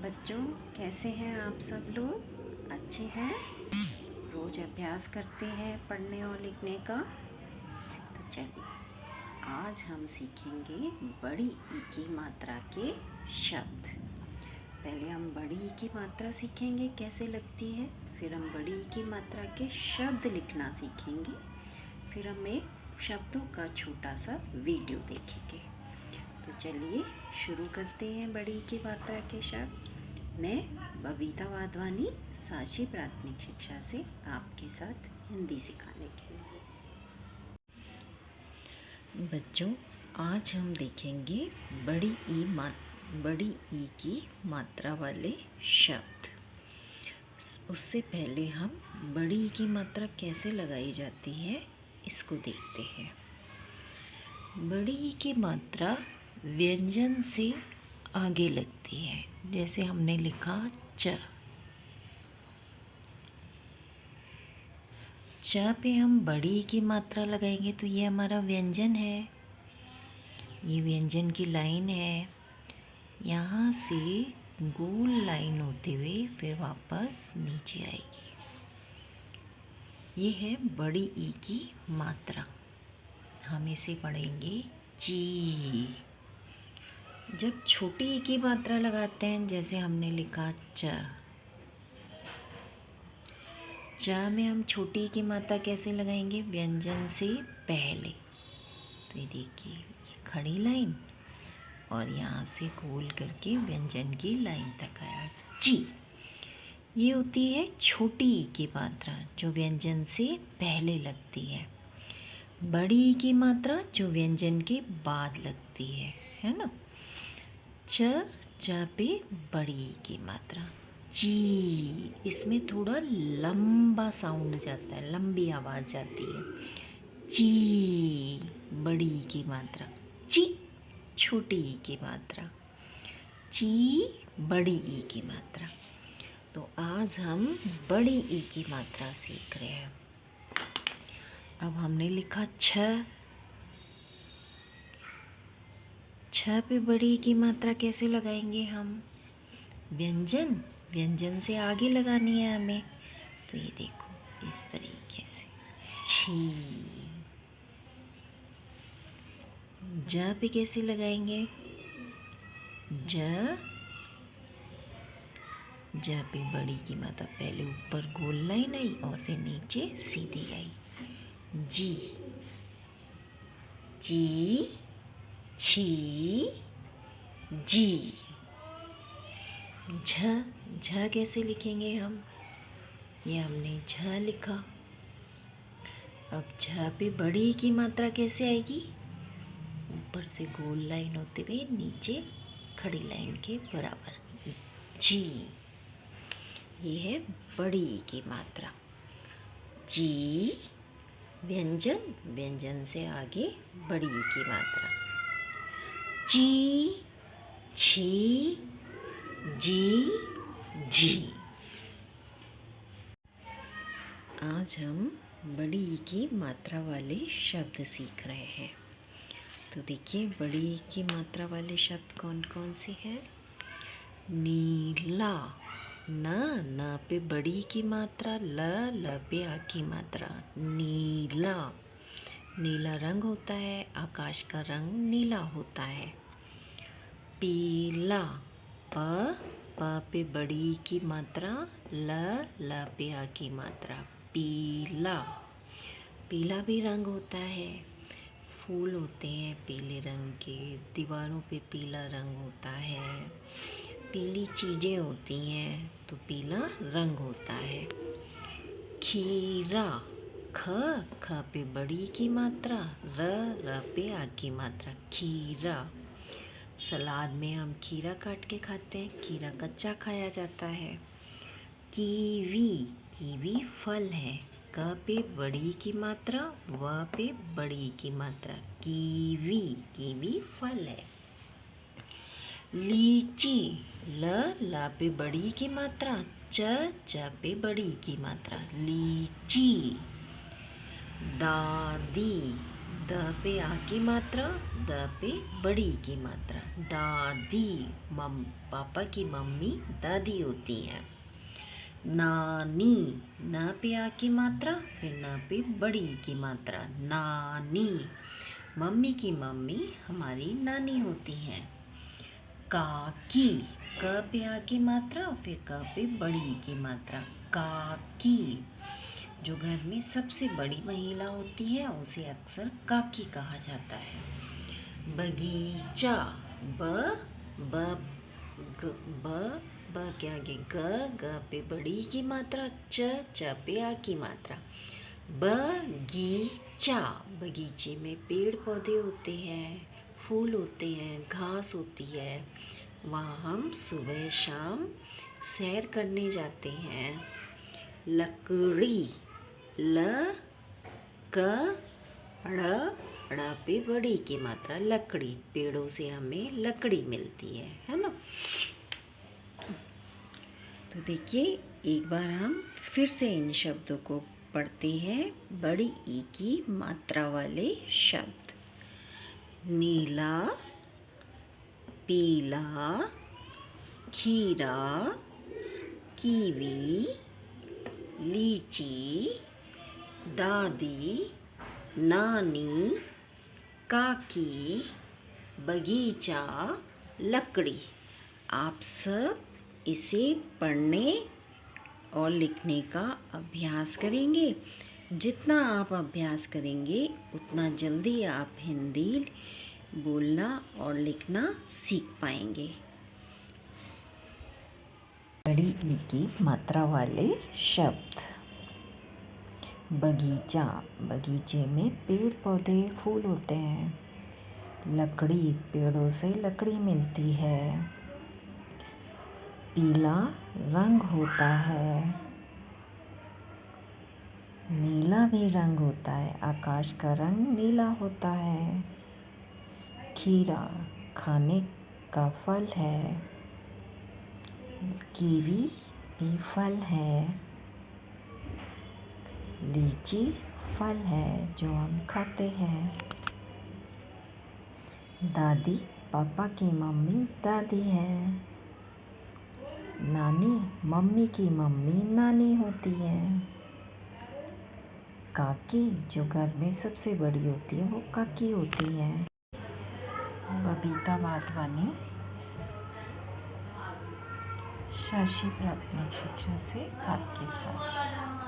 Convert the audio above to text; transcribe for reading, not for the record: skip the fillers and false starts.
बच्चों, कैसे हैं आप सब लोग? अच्छे हैं? रोज अभ्यास करते हैं पढ़ने और लिखने का। तो चलिए, आज हम सीखेंगे बड़ी ई की मात्रा के शब्द। पहले हम बड़ी ई की मात्रा सीखेंगे कैसे लगती है, फिर हम बड़ी ई की मात्रा के शब्द लिखना सीखेंगे, फिर हम एक शब्दों का छोटा सा वीडियो देखेंगे। तो चलिए शुरू करते हैं बड़ी ई की मात्रा के शब्द। मैं बबीता वाधवानी साची प्राथमिक शिक्षा से आपके साथ हिंदी सिखाने के लिए। बच्चों, आज हम देखेंगे बड़ी ई की मात्रा वाले शब्द। उससे पहले हम बड़ी ई की मात्रा कैसे लगाई जाती है इसको देखते हैं। बड़ी ई की मात्रा व्यंजन से आगे लगती है। जैसे हमने लिखा च पे हम बड़ी की मात्रा लगाएंगे तो ये हमारा व्यंजन है। ये व्यंजन की लाइन है। यहाँ से गोल लाइन होते हुए फिर वापस नीचे आएगी। ये है बड़ी ई की मात्रा। हम इसे पढ़ेंगे ची। जब छोटी ई की मात्रा लगाते हैं, जैसे हमने लिखा च में हम छोटी ई की मात्रा कैसे लगाएंगे? व्यंजन से पहले। तो ये देखिए, खड़ी लाइन और यहाँ से गोल करके व्यंजन की लाइन तक आया ची। ये होती है छोटी ई की मात्रा जो व्यंजन से पहले लगती है। बड़ी ई की मात्रा जो व्यंजन के बाद लगती है ना। च पे बड़ी ई की मात्रा ची। इसमें थोड़ा लंबा साउंड जाता है, लंबी आवाज़ जाती है। ची बड़ी ई की मात्रा, ची छोटी ई की मात्रा, ची बड़ी ई की मात्रा। तो आज हम बड़ी ई की मात्रा सीख रहे हैं। अब हमने लिखा छ पे बड़ी ई की मात्रा कैसे लगाएंगे हम? व्यंजन से आगे लगानी है हमें। तो ये देखो इस तरीके से छी। ज पे कैसे लगाएंगे? ज पे बड़ी की मात्रा पहले ऊपर गोल लाइन आई और फिर नीचे सीधी आई। जी जी छी जी। झ कैसे लिखेंगे हम? ये हमने झ लिखा। अब झ पे बड़ी की मात्रा कैसे आएगी? ऊपर से गोल लाइन होते हुए नीचे खड़ी लाइन के बराबर जी। ये है बड़ी की मात्रा जी। व्यंजन से आगे बड़ी की मात्रा ची छी जी जी। आज हम बड़ी ई की मात्रा वाले शब्द सीख रहे हैं। तो देखिए, बड़ी ई की मात्रा वाले शब्द कौन कौन से हैं? नीला, न पे बड़ी की मात्रा, ल पे आ की मात्रा, नीला। नीला रंग होता है, आकाश का रंग नीला होता है। पीला, प पे बड़ी की मात्रा, ल पे आ की मात्रा, पीला। पीला भी रंग होता है। फूल होते हैं पीले रंग के, दीवारों पे पीला रंग होता है, पीली चीज़ें होती हैं तो पीला रंग होता है। खीरा, ख पे बड़ी की मात्रा, र पे आ की मात्रा, खीरा। सलाद में हम खीरा काट के खाते हैं, खीरा कच्चा खाया जाता है। कीवी फल है। क पे बड़ी की मात्रा, व पे बड़ी की मात्रा, कीवी फल है। लीची, ला पे बड़ी की मात्रा, च पे बड़ी की मात्रा, लीची। दादी, द पे आ की मात्रा, द पे बड़ी की मात्रा। दादी, पापा की मम्मी दादी होती है। नानी, न पे आ की मात्रा, फिर न पे बड़ी की मात्रा। नानी, मम्मी की मम्मी हमारी नानी होती हैं। काकी, क पे आ की मात्रा, फिर क पे बड़ी की मात्रा। काकी, जो घर में सबसे बड़ी महिला होती है उसे अक्सर काकी कहा जाता है। बगीचा, ब ब ग, ब के आगे ग पे बड़ी की मात्रा, च पे आ की मात्रा। बगीचा, बगीचे में पेड़ पौधे होते हैं, फूल होते हैं, घास होती है। वहाँ हम सुबह शाम सैर करने जाते हैं। लकड़ी, ल क ड़ पे बड़ी की मात्रा, लकड़ी। पेड़ों से हमें लकड़ी मिलती है ना। तो देखिए एक बार हम फिर से इन शब्दों को पढ़ते हैं। बड़ी ई की मात्रा वाले शब्द। नीला, पीला, खीरा, कीवी, लीची, दादी, नानी, काकी, बगीचा, लकड़ी। आप सब इसे पढ़ने और लिखने का अभ्यास करेंगे। जितना आप अभ्यास करेंगे उतना जल्दी आप हिंदी बोलना और लिखना सीख पाएंगे। बड़ी ई की मात्रा वाले शब्द। बगीचा, बगीचे में पेड़ पौधे फूल होते हैं। लकड़ी, पेड़ों से लकड़ी मिलती है। पीला रंग होता है। नीला भी रंग होता है, आकाश का रंग नीला होता है। खीरा खाने का फल है। कीवी भी फल है। लीची फल है जो हम खाते हैं। दादी, पापा की मम्मी दादी है। नानी, मम्मी की मम्मी नानी होती है। काकी, जो घर में सबसे बड़ी होती है वो काकी होती है। बबीता वाधवानी, शासी प्राथमिक शिक्षा से आपके साथ।